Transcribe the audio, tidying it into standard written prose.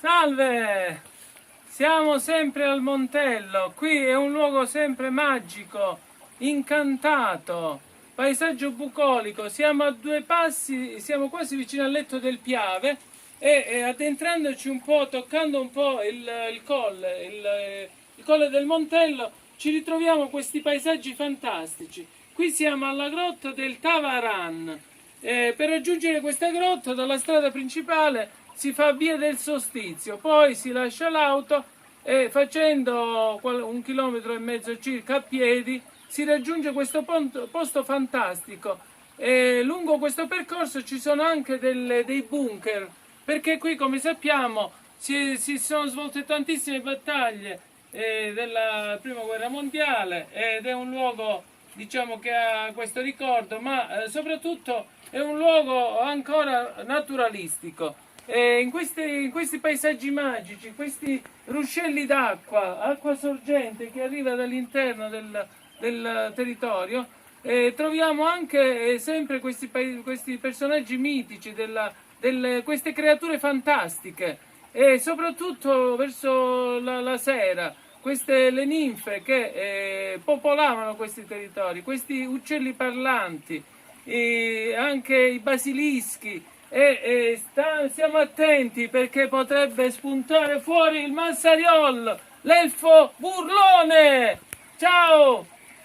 Salve! Siamo sempre al Montello, qui è un luogo sempre magico, incantato, paesaggio bucolico, siamo a due passi, siamo quasi vicino al letto del Piave e addentrandoci un po', toccando un po' il colle del Montello, ci ritroviamo questi paesaggi fantastici. Qui siamo alla grotta del Tavaran. Per raggiungere questa grotta dalla strada principale si fa via del Sostizio, poi si lascia l'auto e facendo 1,5 km circa a piedi si raggiunge questo posto fantastico. E lungo questo percorso ci sono anche dei bunker, perché qui, come sappiamo, si sono svolte tantissime battaglie della prima guerra mondiale ed è un luogo, diciamo, che ha questo ricordo, ma soprattutto è un luogo ancora naturalistico. In questi paesaggi magici, questi ruscelli d'acqua, acqua sorgente che arriva dall'interno del territorio, troviamo anche sempre questi personaggi mitici, queste creature fantastiche e soprattutto verso la sera, le ninfe che popolavano questi territori, questi uccelli parlanti, anche i basilischi. Stiamo attenti perché potrebbe spuntare fuori il Massariol, l'elfo burlone. Ciao!